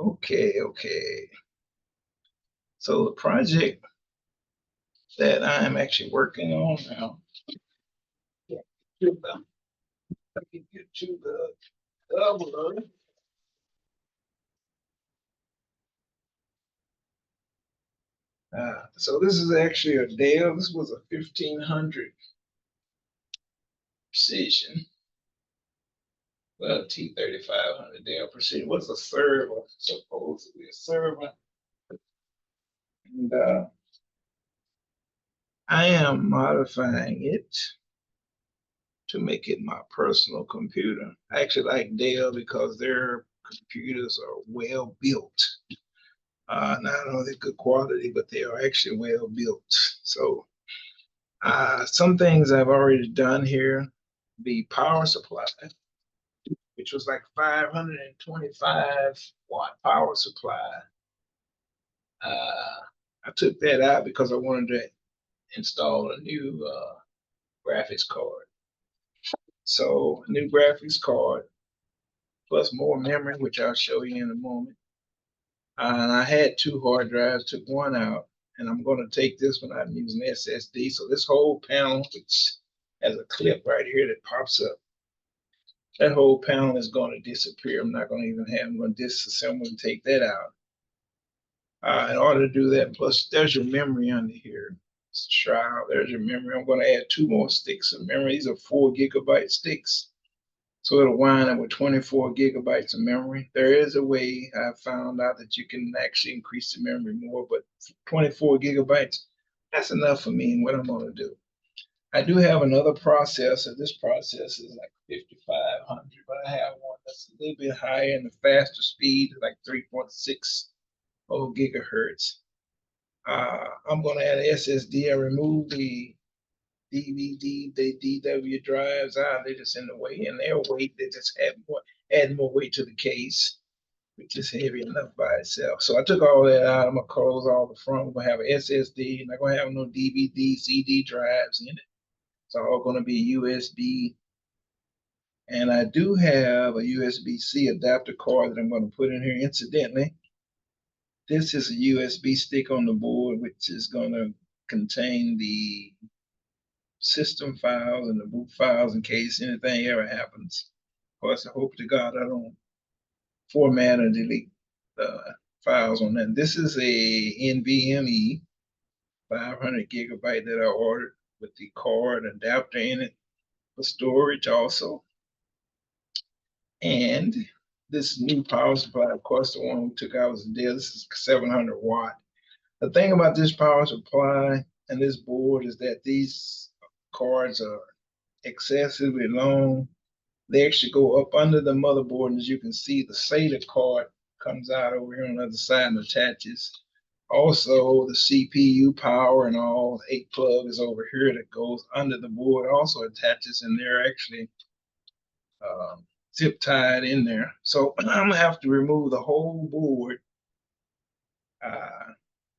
Okay. So the project that I'm actually working on now, yeah, let me get to the cover. So this is actually a Dell. This was a 1500 Precision. Well, T3500 Dell Precision was a server, supposedly a server. And I am modifying it to make it my personal computer. I actually like Dell because their computers are well built. Not only good quality, but they are actually well built. So some things I've already done here, the power supply, which was like 525-watt power supply. I took that out because I wanted to install a new graphics card. So a new graphics card plus more memory, which I'll show you in a moment. And I had two hard drives, took one out, and I'm going to take this one out and use an SSD. So this whole panel, which has a clip right here that pops up, that whole panel is going to disappear. I'm not going to even have, I'm going to disassemble and take that out. In order to do that, plus there's your memory under here. Shroud, there's your memory. I'm going to add two more sticks of memory. These are 4 GB sticks. So it'll wind up with 24 GB of memory. There is a way I found out that you can actually increase the memory more, but 24 GB, that's enough for me and what I'm going to do. I do have another processor. This processor is like 5500, but I have one that's a little bit higher and the faster speed, like 3.6 gigahertz. I'm going to add an SSD. I removed the DVD, the DW drives out. They're just in the way, and their weight, they just add more weight to the case, which is heavy enough by itself. So I took all that out. I'm gonna close all the front. We're gonna have an SSD. Not gonna have no DVD, CD drives in it. It's all gonna be USB. And I do have a USB-C adapter card that I'm gonna put in here. Incidentally, this is a USB stick on the board, which is gonna contain the system files and the boot files in case anything ever happens. Of course, I hope to God I don't format or delete the files on that. This is a NVMe 500 GB that I ordered with the card adapter in it for storage also. And this new power supply, of course, the one we took out was Dell. This is 700 watt. The thing about this power supply and this board is that these cards are excessively long. They actually go up under the motherboard, and as you can see, the SATA card comes out over here on the other side and attaches. Also, the CPU power and all 8 plugs over here that goes under the board also attaches, and they're actually zip tied in there. So I'm gonna have to remove the whole board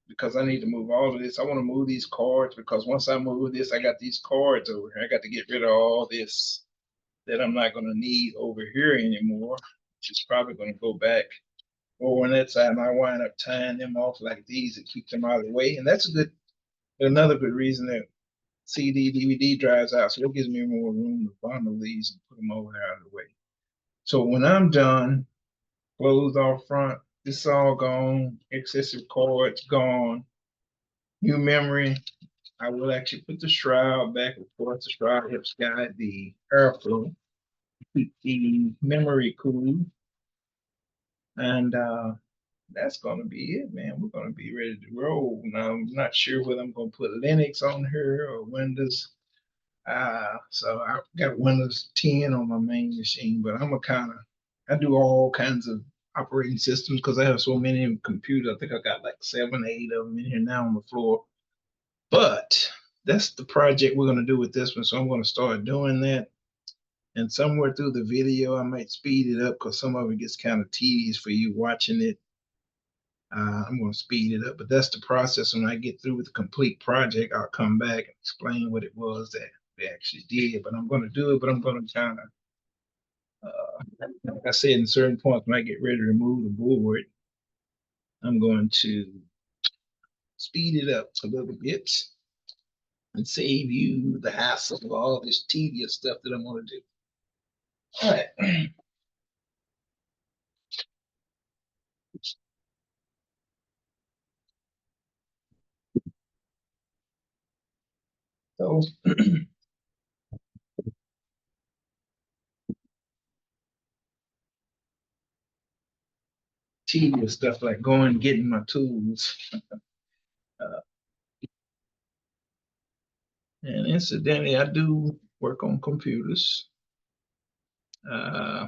because I need to move all of this. I want to move these cards because once I move this, I got these cards over here. I got to get rid of all this that I'm not going to need over here anymore, which is probably going to go back over on that side. And I wind up tying them off like these to keep them out of the way. And that's another good reason that CD, DVD drives out. So it gives me more room to bundle these and put them over there out of the way. So when I'm done, closed off front, this is all gone, excessive cords gone, new memory. I will actually put the shroud back. Of course, the shroud helps guide the airflow, keep the memory cool. And that's gonna be it, man. We're gonna be ready to roll. Now I'm not sure whether I'm gonna put Linux on here or Windows. So I got Windows 10 on my main machine, but I do all kinds of operating systems because I have so many computers. I think I got like 7, 8 of them in here now on the floor. But that's the project we're gonna do with this one. So I'm gonna start doing that. And somewhere through the video, I might speed it up because some of it gets kind of tedious for you watching it. I'm going to speed it up, but that's the process. When I get through with the complete project, I'll come back and explain what it was that they actually did. But I'm going to do it, but I'm going to kind of, like I said, in certain points, when I get ready to remove the board, I'm going to speed it up a little bit and save you the hassle of all this tedious stuff that I'm going to do. All right. So tedious stuff like going and getting my tools. Uh, and incidentally, I do work on computers. Uh,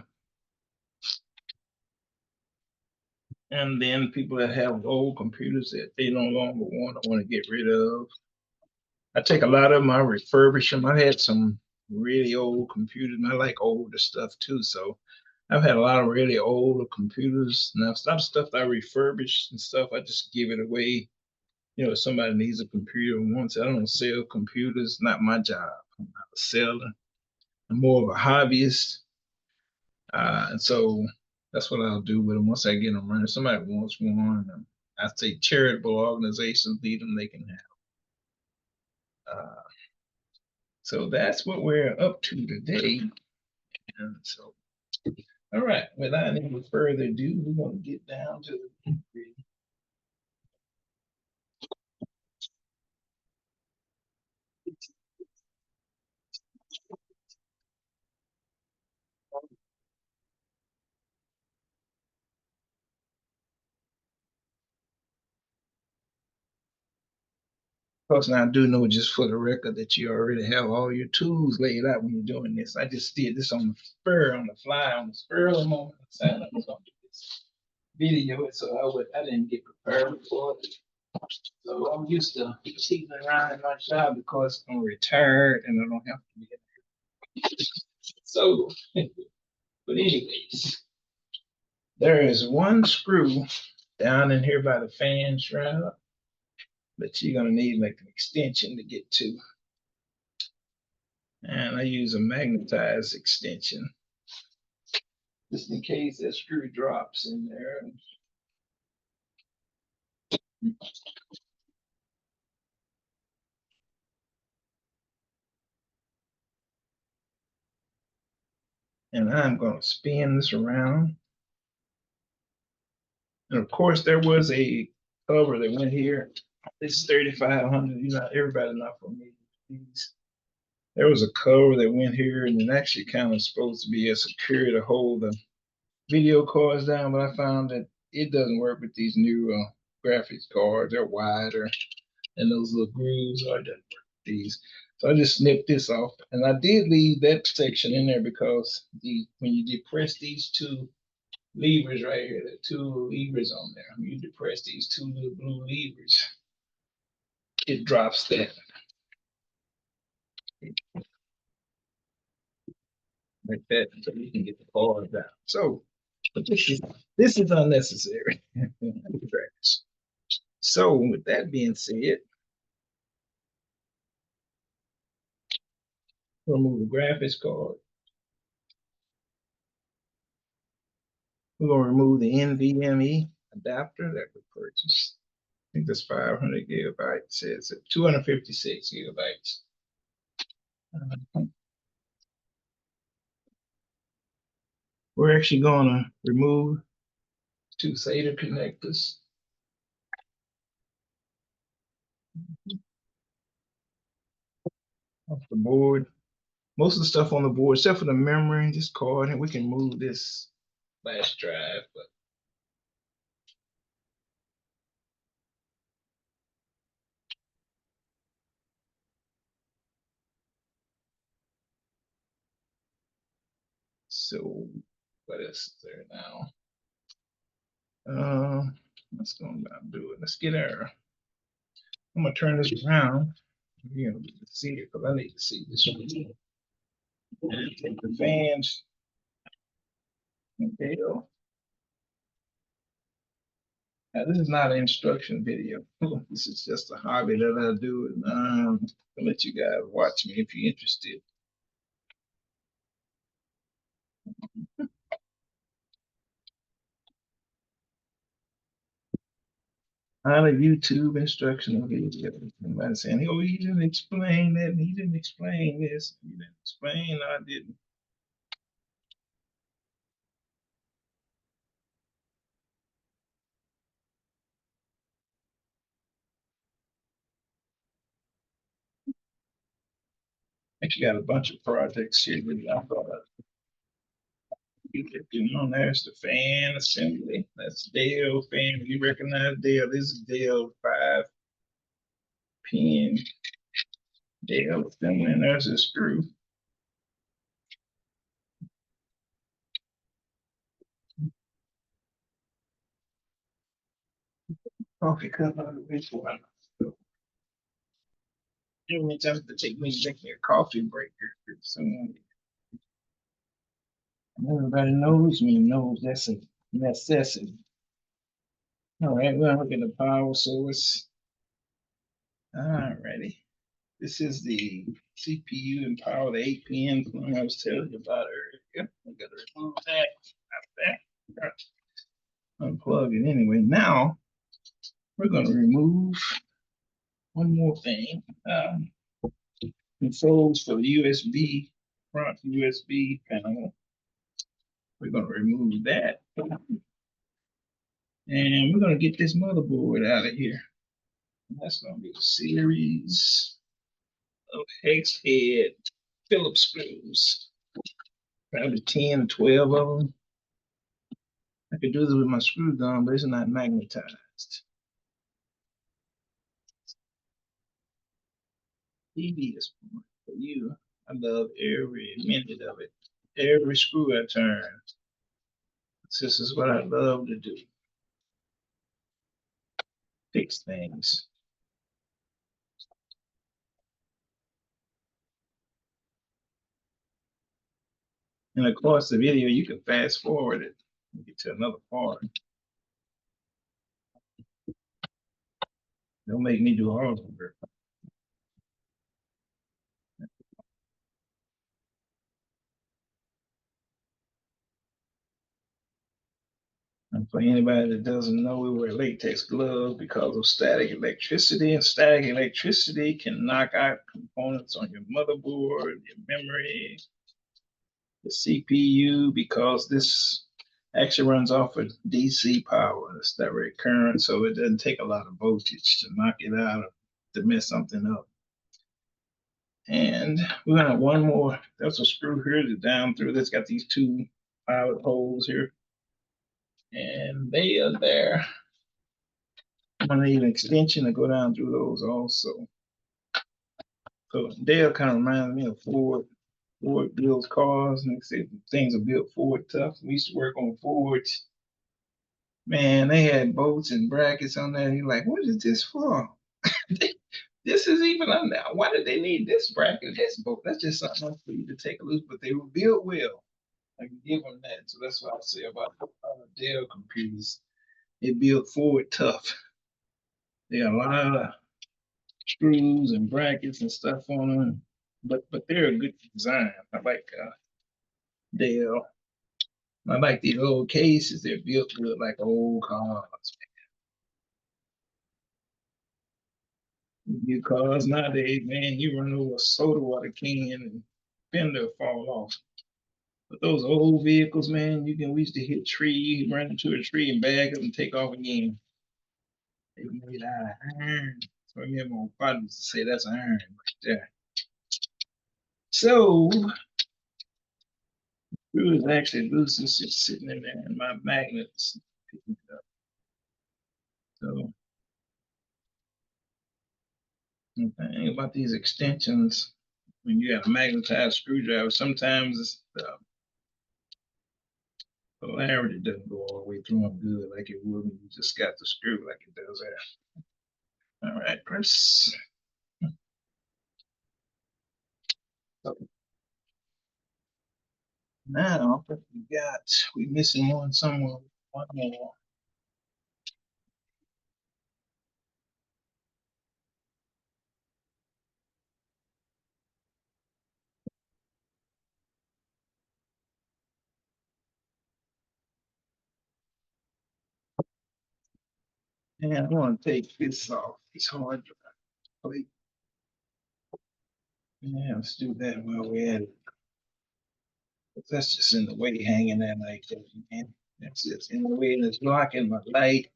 and then people that have old computers that they no longer want to get rid of. I take a lot of them, I refurbish them. I had some really old computers, and I like older stuff too. So I've had a lot of really old computers. Now, some stuff I refurbish and stuff, I just give it away. You know, if somebody needs a computer and wants it, I don't sell computers, not my job. I'm not a seller. I'm more of a hobbyist. And so that's what I'll do with them once I get them running. If somebody wants one, I say charitable organizations lead them, they can have. So that's what we're up to today. And so, all right, without any further ado, we're going to get down to the nitty-gritty. Of course, now I do know just for the record that you already have all your tools laid out when you're doing this. I just did this on the spur, on the fly, on the spur of the moment. I decided I was going to do this video, so I didn't get prepared for it. So I'm used to teasing around in my shop because I'm retired and I don't have to be. So, but anyways, there is one screw down in here by the fan shroud that you're gonna need like an extension to get to. And I use a magnetized extension just in case that screw drops in there. And I'm gonna spin this around. And of course, there was a cover that went here. This 3500, you know, everybody not familiar with these. There was a cover that went here, and it actually kind of supposed to be a secure to hold the video cards down, but I found that it doesn't work with these new graphics cards. They're wider, and those little grooves are doesn't work with these. So I just snipped this off, and I did leave that section in there because when you depress these two levers right here, the two levers on there, when you depress these two little blue levers, it drops that like that, so you can get the card down. So, but this is unnecessary. So, with that being said, remove the graphics card. We're going to remove the NVMe adapter that we purchased. I think that's 500 gigabytes. It says 256 gigabytes. We're actually going to remove two SATA connectors. Off the board. Most of the stuff on the board, except for the memory, this card, and we can move this flash drive, but so what else is there now? Let's go about do it. Let's get our. I'm gonna turn this around. You know, to see it because I need to see this. Take the fans. Okay. Now, this is not an instruction video. This is just a hobby that I do, and I'll let you guys watch me if you're interested. Out of YouTube instructional video. Somebody saying, oh, he didn't explain that, and he didn't explain this. He didn't explain, I didn't. Actually got a bunch of projects here that I thought there's the fan assembly. That's Dell fan. You recognize Dell. This is Dell 5-pin Dell assembly, and there's a screw. Coffee cup out of which one? You may have to take me drinking a coffee break here soon. Everybody knows me, knows that's a necessity. All right, we're gonna look at the power source. All righty. This is the CPU and power, the 8-pin thing I was telling you about earlier. I gotta remove that. Unplug it anyway. Now we're gonna remove one more thing. Controls for the USB, front USB panel. We're gonna remove that. And we're gonna get this motherboard out of here. That's gonna be a series of hex head Phillips screws. Probably 10 or 12 of them. I could do this with my screw gun, but it's not magnetized. TV is for you. I love every minute of it. Every screw I turn. This is what I love to do. Fix things. And of course, the video, you can fast forward it. Get to another part. Don't make me do all of it. And for anybody that doesn't know, we wear latex gloves because of static electricity, and static electricity can knock out components on your motherboard, your memory, the CPU, because this actually runs off of DC power, it's direct current, so it doesn't take a lot of voltage to knock it out or to mess something up. And we're gonna have one more. There's a screw here to down through. That's got these two pilot holes here, and they are there. I'm gonna need an extension to go down through those also. So Dale kind of reminds me of Ford. Ford builds cars, and they say things are built Ford tough. We used to work on Fords. Man, they had bolts and brackets on there. You're like, what is this for? This is even on there. Why did they need this bracket, this bolt? That's just something for you to take a look. But they were built well. I can give them that. So that's what I say about Dell computers. They built Ford tough. They got a lot of screws and brackets and stuff on them, but they're a good design. I like Dell. I like these old cases. They're built good like old cars. New cars nowadays, man, you run over a soda water can and fender fall off. But those old vehicles, man, we used to hit trees, run into a tree and bag up and take off again. They were made out of iron. So I remember my father used to say that's iron right there. So it was actually loose. It's just sitting in there, and my magnets picking it up. So the thing about these extensions, when you got a magnetized screwdriver, sometimes the polarity doesn't go all the way through them good like it would when you just got the screw like it does there. All right, press. So now we missing one somewhere. One more. And I want to take this off. It's hard to plate. Yeah, let's do that while we're at it. But that's just in the way, hanging there like that, man. That's just in the way, and it's blocking my light.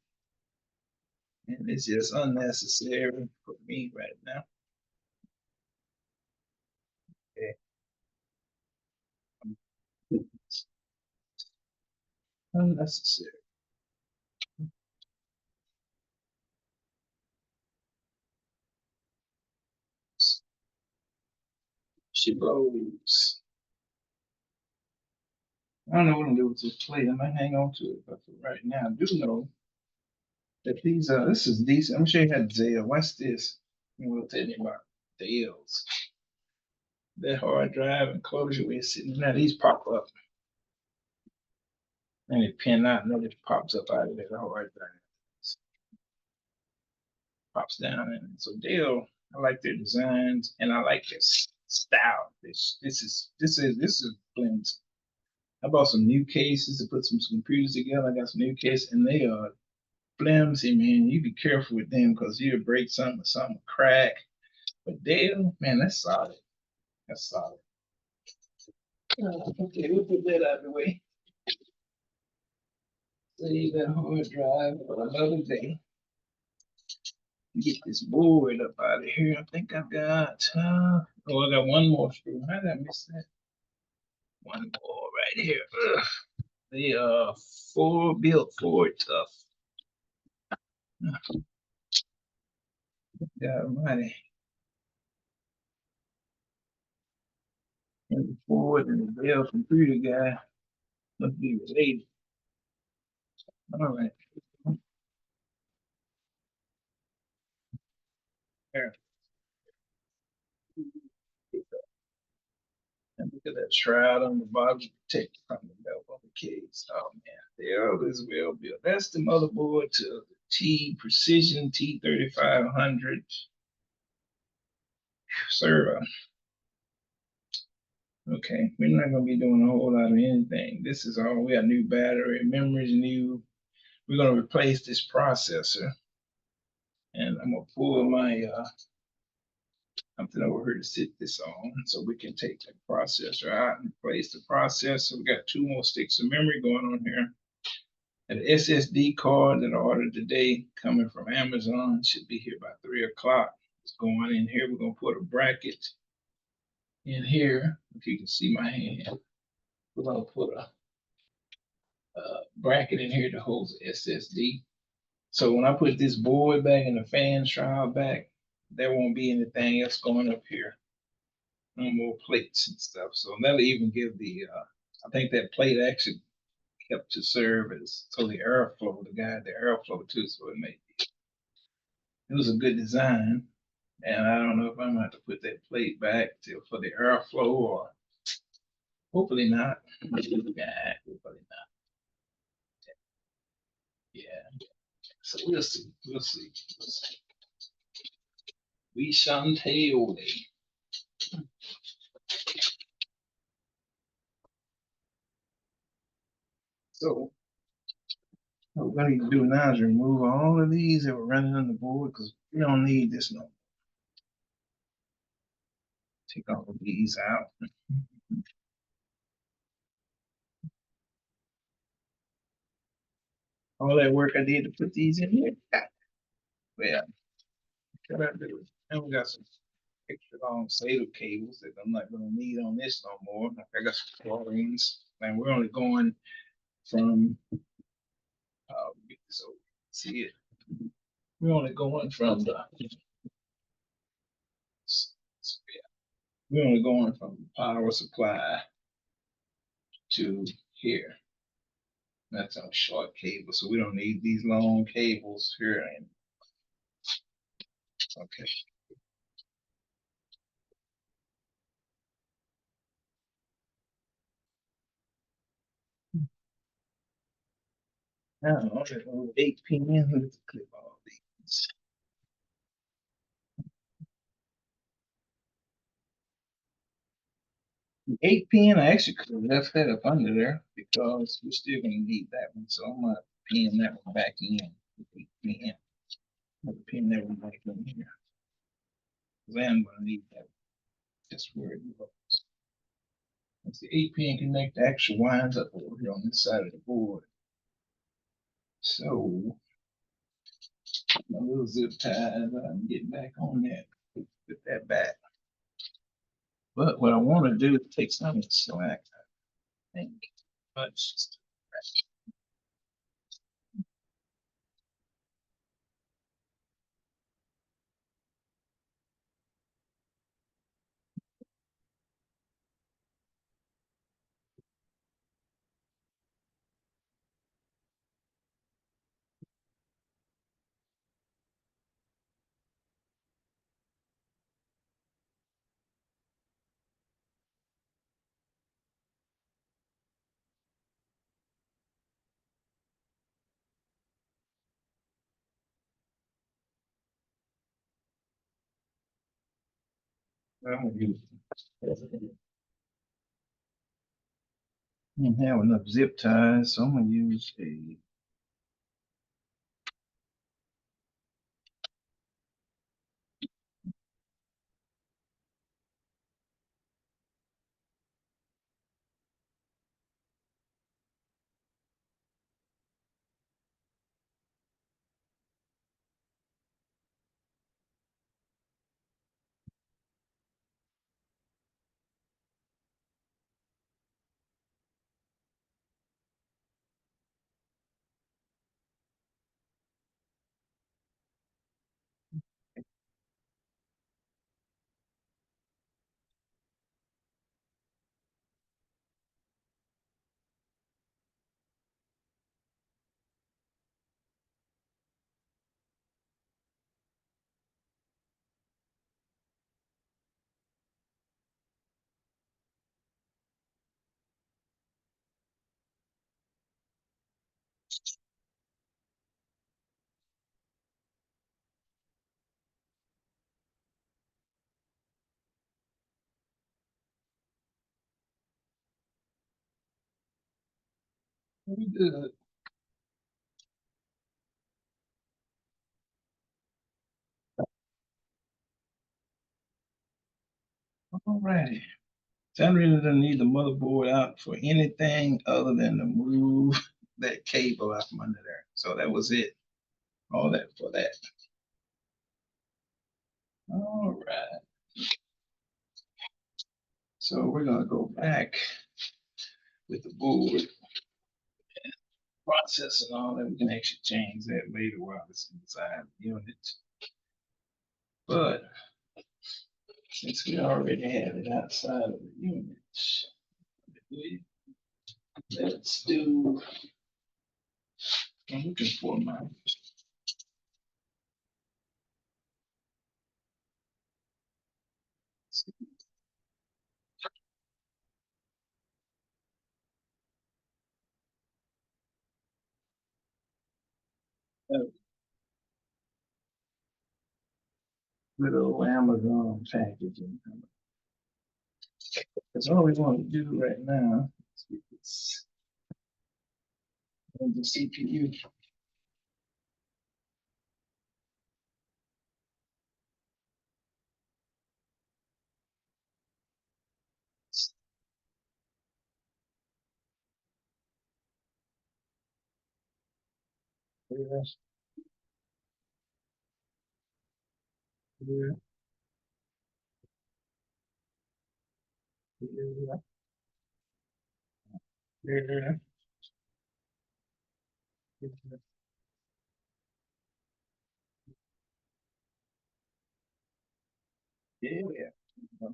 And it's just unnecessary for me right now. Okay. It's unnecessary. She blows. I don't know what I'm gonna do with this plate. I might hang on to it, but for right now, I do know that these are. This is decent. I'm gonna show you how to Dell. Watch this. And we'll tell you about Dells. That hard drive enclosure we're sitting now. These pop up and they pin out, and it pops up out of there. The hard drive pops down, and so Dell. I like their designs, and I like their style. This is blends. I bought some new cases to put some computers together. I got some new cases, and they are flimsy, man. You be careful with them because you'll break something, or something will crack. But Dale, man, that's solid. That's solid. Okay, we'll put that out of the way. Save that hard drive for another day. Get this board up out of here. I think I've got, oh, I got one more screw. How did I miss that? One more right here. Ugh. They are built Ford tough. God almighty. And the Ford and the Dell computer guy must be related. All right. There. And look at that shroud on the bottom to protect from the belt of the case. Oh man, they always well built. That's the motherboard to the Precision T3500 server. Okay, we're not gonna be doing a whole lot of anything. This is all we got: new battery, memories new. We're gonna replace this processor, and I'm gonna pull my something over here to sit this on, so we can take the processor out and replace the processor. We got two more sticks of memory going on here. An SSD card that I ordered today, coming from Amazon, should be here by 3 o'clock. It's going in here. We're gonna put a bracket in here. If you can see my hand, we're gonna put a bracket in here to hold the SSD. So when I put this board back and the fan shroud back, there won't be anything else going up here. No more plates and stuff. So that'll even give the, I think that plate actually helped to serve as so the airflow, the airflow too. So it was a good design. And I don't know if I'm gonna have to put that plate back for the airflow or hopefully not. Yeah, hopefully not. Yeah. So we'll see. We'll see. We'll see. We shall tell. So what we're going to do now is remove all of these that were running on the board because we don't need this no more. Take all of these out. All that work I did to put these in here. Well, what I do? And we got some extra long SATA cables that I'm not going to need on this no more. I got some chlorines, and we're only going from, so see it. We're only going from the, yeah, we're only going from the power supply to here. That's on short cable, so we don't need these long cables here. And okay. Now, 8 p.m. Let's clip all these. 8 p.m. I actually could have left that up under there because we're still gonna need that one. So I'm gonna pin that one back in. 8 p.m. The pin never might come here. Then I'm gonna need that. That's where it goes. Once the 8-pin connector actually winds up over here on this side of the board. So my little zip ties, I'm getting back on that. Put that back. But what I want to do is take some of the slack, I think. But just I'm gonna use. I don't have enough zip ties, so I'm gonna use a. Pretty good. All righty. So I really don't need the motherboard out for anything other than to move that cable out from under there. So that was it. All that for that. All right. So we're gonna go back with the board process and all that. We can actually change that later while it's inside the unit. But since we already have it outside of the unit, let's do. I'm looking for my. Little Amazon packaging. That's all we want to do right now. It's the CPU. Yeah, yeah, yeah, yeah, yeah. Yeah.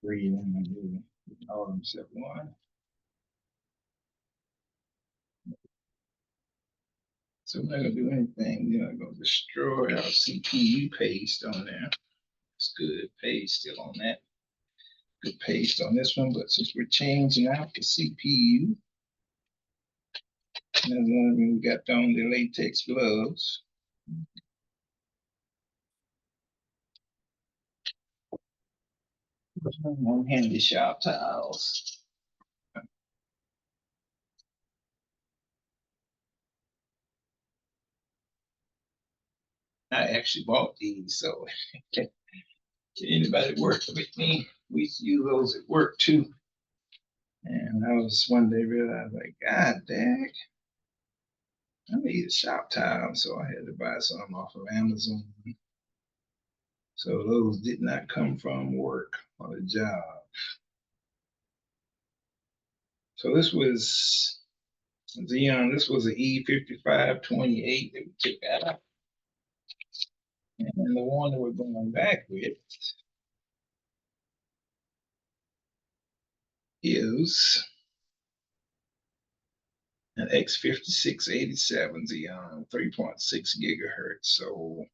Three and I do all of them except one. So we're not gonna do anything. We're not gonna destroy our CPU paste on there. It's good paste still on that. Good paste on this one, but since we're changing out the CPU, and then we got on the latex gloves. Handy shop towels. I actually bought these, so anybody working with me, we used to use those at work too. And I was one day realized, like, God dang, I need a shop towel, so I had to buy some off of Amazon. So those did not come from work or a job. So this was Xeon. This was an E5528 that we took out, and the one that we're going back with is an X5687 Xeon, 3.6 gigahertz. So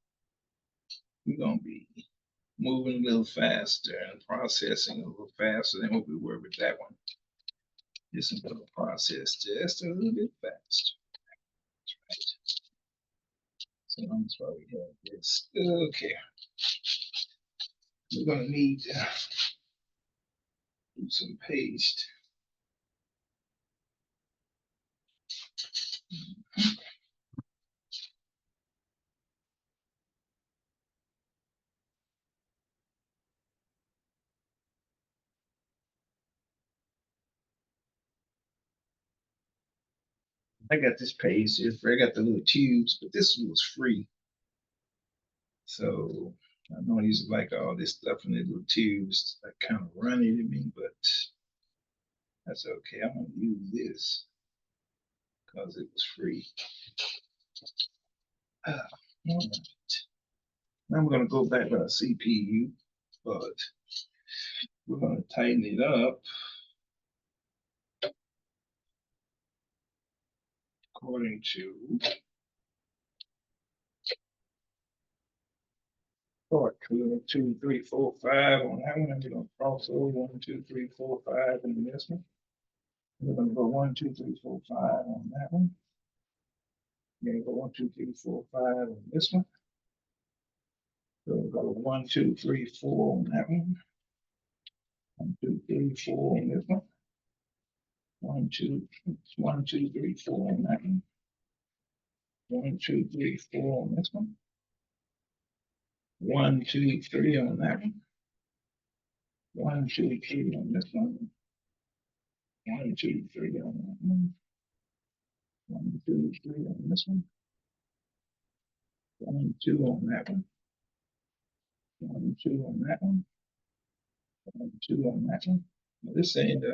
we're gonna be moving a little faster and processing a little faster than what we were with that one. This is going to process just a little bit faster. Right. So that's why we have this. Okay. We're going to need to do some paste. I got this paste here. I got the little tubes, but this was free. So I know I used to like all this stuff in the little tubes. That kind of runny to me, but that's okay. I'm going to use this because it was free. All right. Now I'm going to go back to our CPU, but we're going to tighten it up according to part 2, 3, 4, 5 on that one. We're going to cross over 1, 2, 3, 4, 5 in this one. We're going to go 1, 2, 3, 4, 5 on that one. We're going to go 1, 2, 3, 4, 5 on this one. So we'll go 1, 2, 3, 4 on that one. 1, 2, 3, 4 on this one. 1, 2, 1, 2, 3, 4 on that one. 1, 2, 3, 4 on this one. 1, 2, 3 on that one. 1, 2, 3 on this one. 1, 2, 3 on that one. 1, 2, 3 on this one. 1, 2 on that one. 1, 2 on that one. 1, 2 on that one. Now this ain't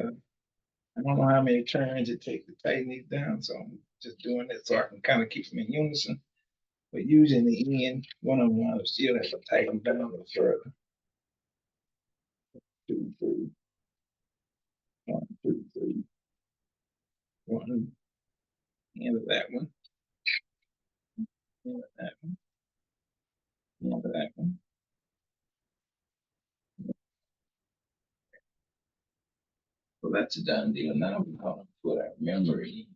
I don't know how many turns it takes to tighten these down, so I'm just doing it so I can kind of keep them in unison. But using the end, one of them I still have to tighten down a little further. 2, 3. 1, 2, 3. 1. End of that one. End of that one. End of that one. So that's a done deal. Now we're going to put our memory.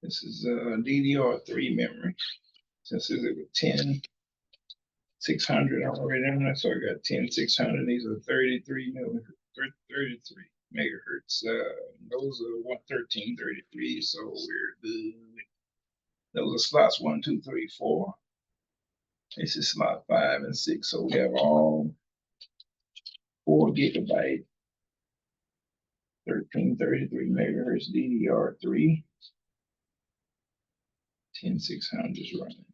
This is DDR3 memory. Since it was 10,600 already in there, so I got 10,600. These are 33 megahertz. Those are 11333, so we're good. Those are slots 1, 2, 3, 4. This is slot 5 and 6, so we have all 4 gigabyte 1333 megahertz DDR3. 10600 is running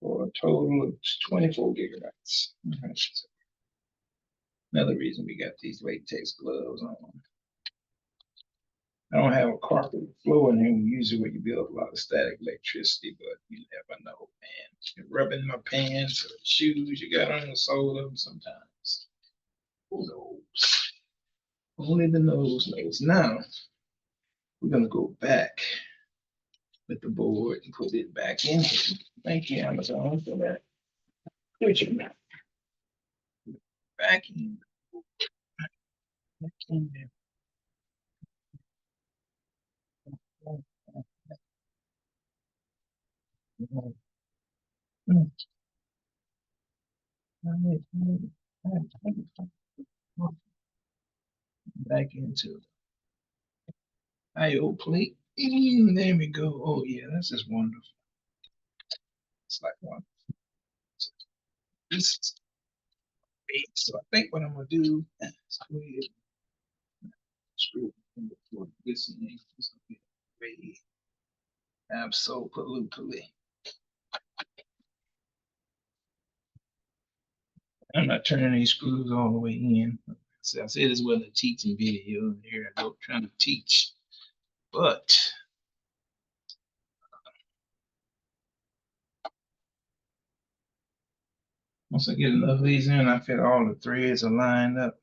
for a total of 24 gigabytes. Right. So another reason we got these latex gloves on. I don't have a carpet floor in here usually where you build a lot of static electricity, but you never know, man. You're rubbing my pants or shoes you got on the sole of them sometimes. Who knows? Only the nose knows. Now we're gonna go back with the board and put it back in here. Thank you, Amazon, for that. Put your back in. Back in there. Back into IO plate. There we go. Oh yeah, that's just wonderful. It's like one. This is great. So I think what I'm gonna do is go ahead and screw this in. It's gonna be way absolutely. I'm not turning these screws all the way in. So I said this wasn't a teaching video. Here I go trying to teach, but once I get enough of these in, I feel all the threads are lined up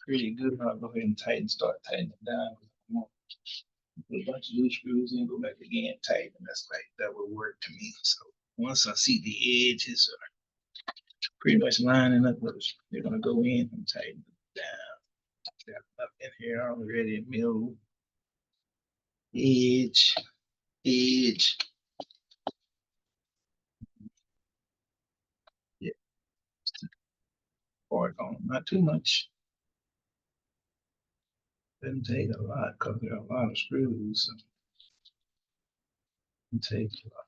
pretty good. I'll go ahead and start tightening it down. Put a bunch of loose screws in, go back again, tighten. That's like that would work to me. So once I see the edges are pretty much lining up, they're gonna go in and tighten it down. Got up in here already, middle, edge, edge. Yeah, part on, not too much. Doesn't take a lot because there are a lot of screws. So it takes a lot.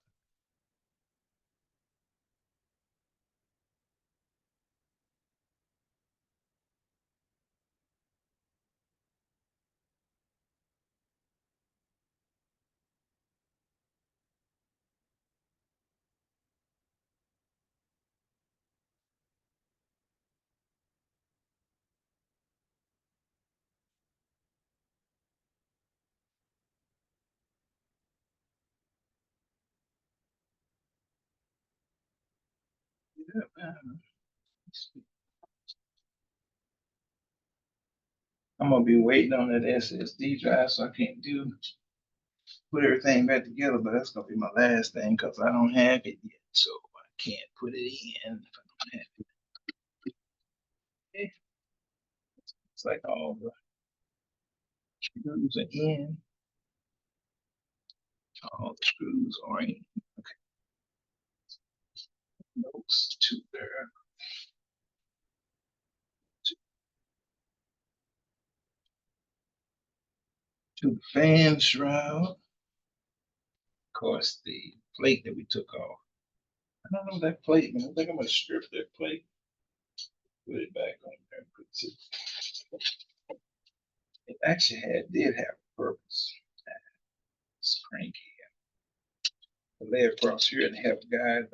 Yeah, I'm gonna be waiting on that SSD drive, so I can't put everything back together. But that's gonna be my last thing because I don't have it yet, so I can't put it in if I don't have it. Okay. It's like all the screws are in, all the screws are in. Okay, those two there. To the fan shroud. Of course, the plate that we took off. I don't know that plate, man. I think I'm gonna strip that plate, put it back on there. It actually did have a purpose. It's cranky. To lay across here and help guide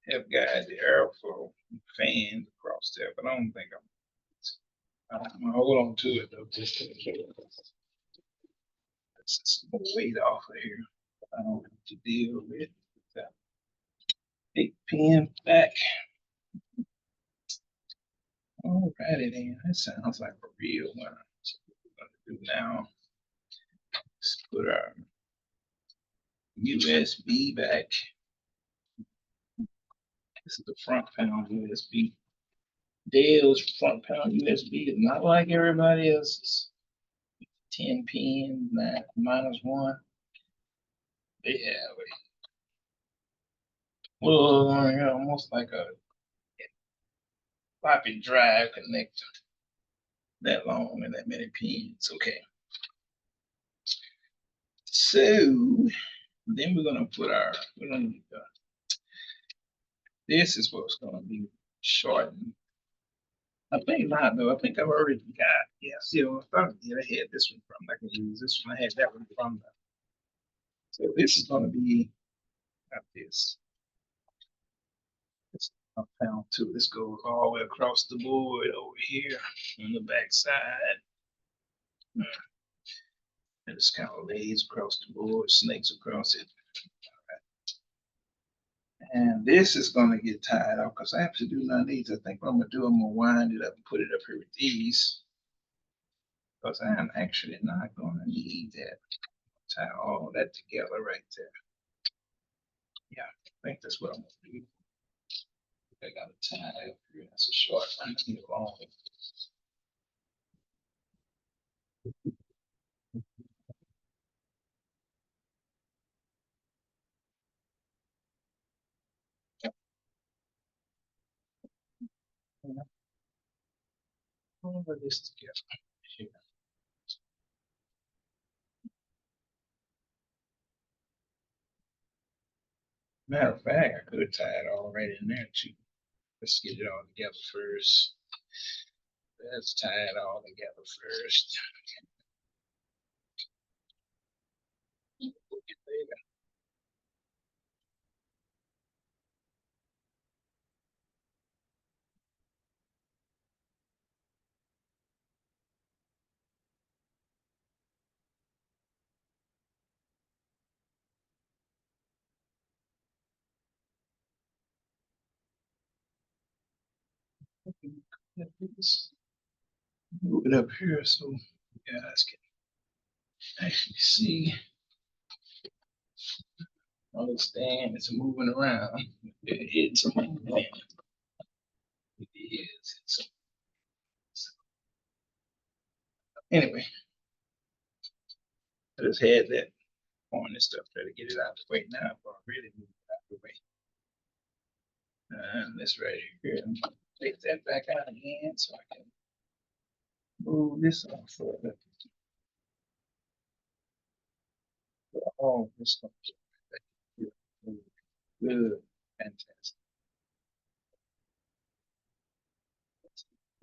the airflow fan across there. But I don't think I'm gonna hold on to it though, just to let's just weight off of here. I don't have to deal with that. 8 pin back. All righty then. That sounds like a real one. So what we're gonna do now is put our USB back. This is the front panel USB. Dell's front panel USB is not like everybody else's. 10 pin, -1. They have almost like a floppy drive connector. That long and that many pins. Okay. So then we're gonna put this is what's gonna be shortened. I think not though. I think I've already got, yeah, see, I thought I had this one from. I can use this one. I had that one from. So this is gonna be got this. This I found too. This goes all the way across the board over here on the back side. And it's kind of lays across the board, snakes across it. And this is going to get tied off because I actually do not need to. I think what I'm going to do, I'm going to wind it up and put it up here with these because I am actually not going to need that. Tie all that together right there. Yeah, I think that's what I'm going to do. I got a tie up here. That's a short one. I need a long one. Put this together. Here. Matter of fact, I could have tied it all right in there too. Let's get it all together first. Let's tie it all together first. Move it up here so you guys can actually see. Understand it's moving around. It's moving. It is. Anyway, I just had that on and stuff. Try to get it out of the way now. I've already moved it out of the way. And this right here. Take that back out again so I can move this off further. All this stuff. Good. Fantastic.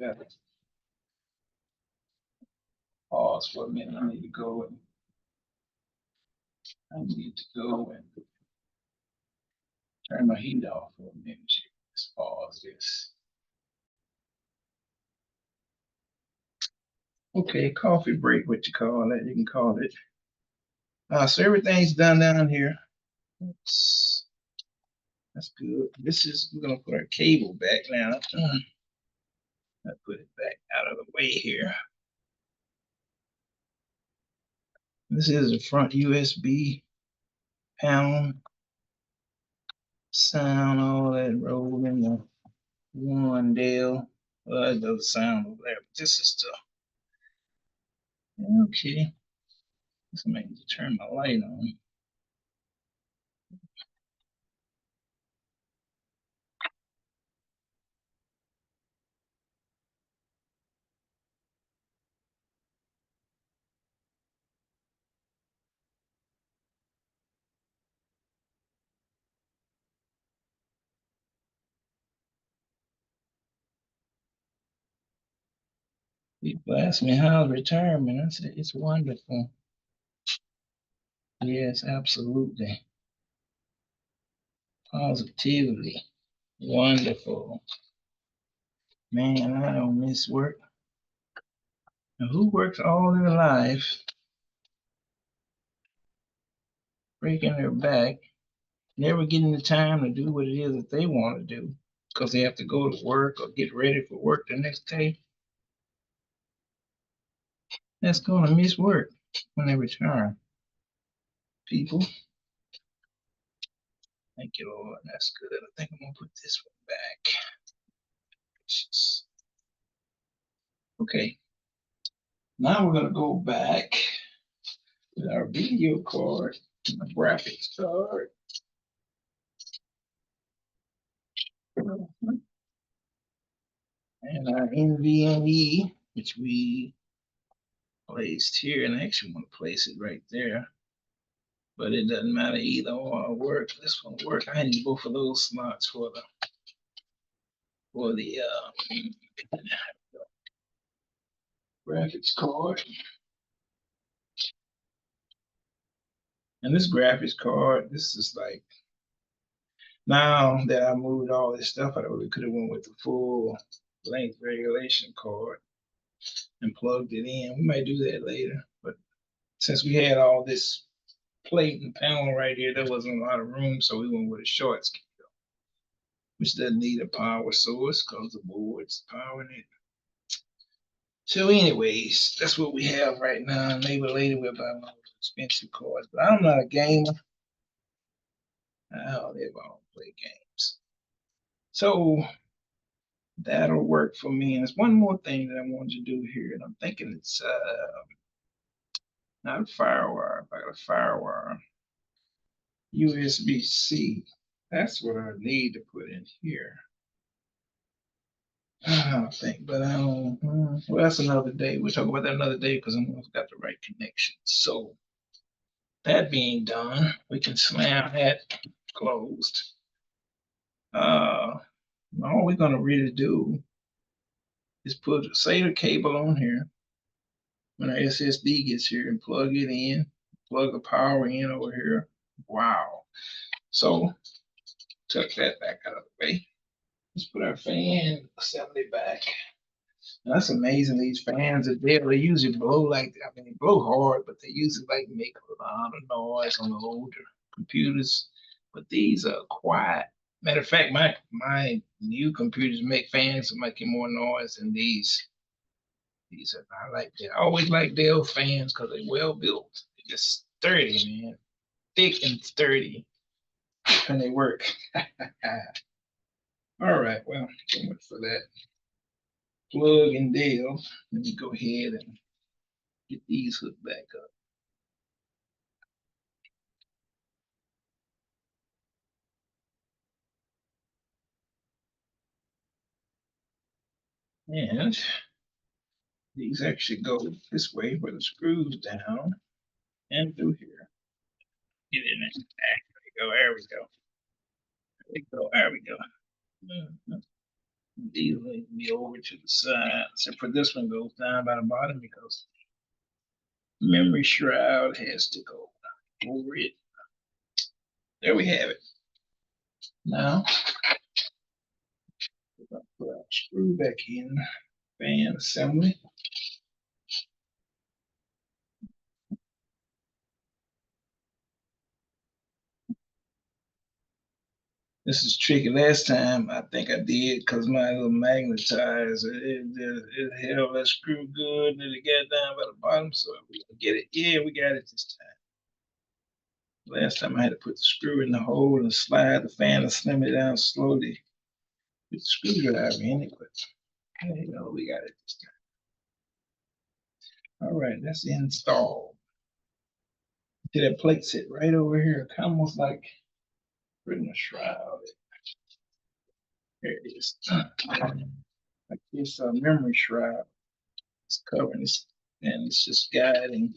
Yeah. Pause for a minute. I need to go and turn my heat off for a minute. Let's pause this. Okay, coffee break, what you call it. You can call it. So everything's done down here. That's good. We're gonna put our cable back now. I put it back out of the way here. This is the front USB panel. Sound, all that rolled in the one Dell. Well, it does sound over there, but this is the okay. Let's make me turn my light on. People ask me how's retirement. I said it's wonderful. Yes, absolutely. Positively. Wonderful. Man, I don't miss work. And who works all their life, breaking their back, never getting the time to do what it is that they want to do because they have to go to work or get ready for work the next day? That's going to miss work when they retire. People. Thank you, Lord. That's good. I think I'm going to put this one back. Okay. Now we're going to go back with our video card, my graphics card. And our NVMe, which we placed here, and I actually want to place it right there. But it doesn't matter either or will work. This one will work. I need both of those slots for the graphics card. And this graphics card, this is like, now that I moved all this stuff, I really could have went with the full length regulation card and plugged it in. We might do that later, but since we had all this plate and panel right here, there wasn't a lot of room, so we went with a short scale, which doesn't need a power source because the board's powering it. So anyways, that's what we have right now. Maybe later we'll buy more expensive cards, but I'm not a gamer. I don't ever play games. So that'll work for me. And there's one more thing that I wanted to do here, and I'm thinking it's not a firewire, but a firewire. USB-C. That's what I need to put in here. I think, but I don't. Well, that's another day. We'll talk about that another day because I'm got the right connection. So that being done, we can slam that closed. All we're gonna really do is put a SATA cable on here when our SSD gets here and plug it in, plug the power in over here. Wow. So tuck that back out of the way. Let's put our fan assembly back. That's amazing. These fans are there. They usually blow like, I mean, they blow hard, but they usually like make a lot of noise on the older computers. But these are quiet. Matter of fact, my new computers make fans making more noise than these. These are I like that. I always like Dell fans because they're well built. They're just sturdy, man, thick and sturdy, and they work. All right, well, so much for that plug and Dell. Let me go ahead and get these hooked back up. And these actually go this way where the screws down and through here. Get in there. There we go. There we go. There we go. There we go. These will be over to the side. Except for this one goes down by the bottom because memory shroud has to go over it. There we have it. Now, we're going to put our screw back in, fan assembly. This is tricky. Last time I think I did because my little magnetizer, it held that screw good and it got down by the bottom. So we get it. Yeah, we got it this time. Last time I had to put the screw in the hole and slide the fan and slim it down slowly with the screwdriver in it. But you know, we got it this time. All right, that's installed. See that plate sit right over here, almost like putting a shroud. There it is. Like this memory shroud. It's covering this, and it's just guiding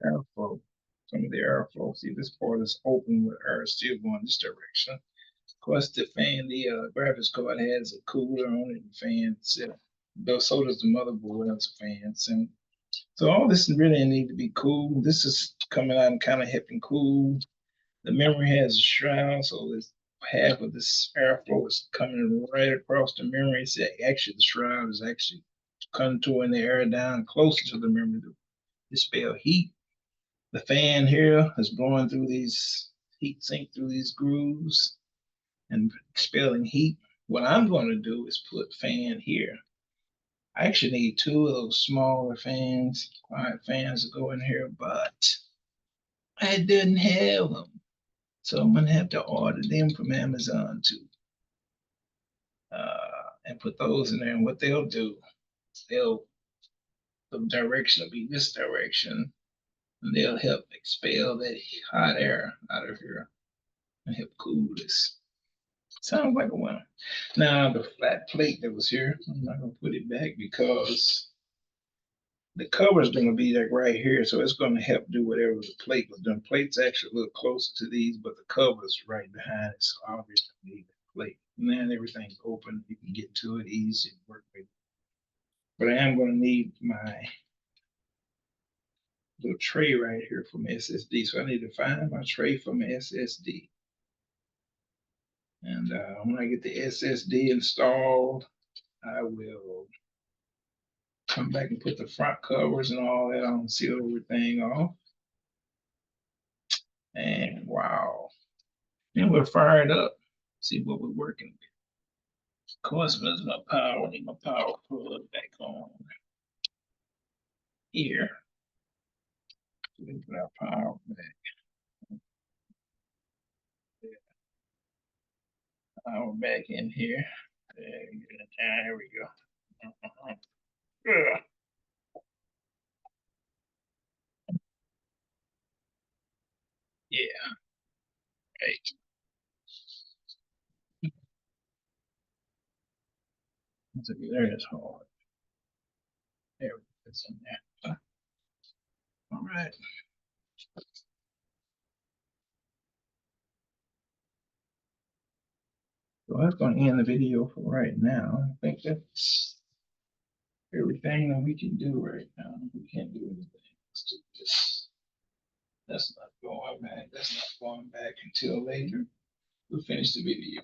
airflow. Some of the airflow. See, this part is open with air still going this direction. Of course, the fan, the graphics card has a cooler on it, and fan itself. Though so does the motherboard has a fan. So all this really need to be cool. This is coming out and kind of helping cool. The memory has a shroud, so this half of this airflow is coming right across the memory. So actually, the shroud is actually contouring the air down closer to the memory to dispel heat. The fan here is blowing through these heat sink through these grooves and expelling heat. What I'm going to do is put fan here. I actually need two of those smaller fans, quiet fans to go in here, but I didn't have them. So I'm gonna have to order them from Amazon too, and put those in there. And what they'll do, they'll the direction will be this direction, and they'll help expel that hot air out of here and help cool this. Sounds like a winner. Now the flat plate that was here, I'm not gonna put it back because the cover is gonna be like right here, so it's gonna help do whatever the plate was doing. Plate's actually a little closer to these, but the cover is right behind it, so obviously need the plate. And then everything's open, you can get to it easy and work with it. But I am gonna need my little tray right here from SSD, so I need to find my tray from SSD. And when I get the SSD installed, I will come back and put the front covers and all that on, seal everything off. And wow. Then we'll fire it up, see what we're working with. Of course, there's my power. I need my power plug back on here. So we put our power back. Power back in here. There we go. Yeah, right. There it is hard. There it's in there. All right. So that's going to end the video for right now. I think that's everything that we can do right now. We can't do anything. Let's do this. That's not going back. That's not going back until later. We'll finish the video.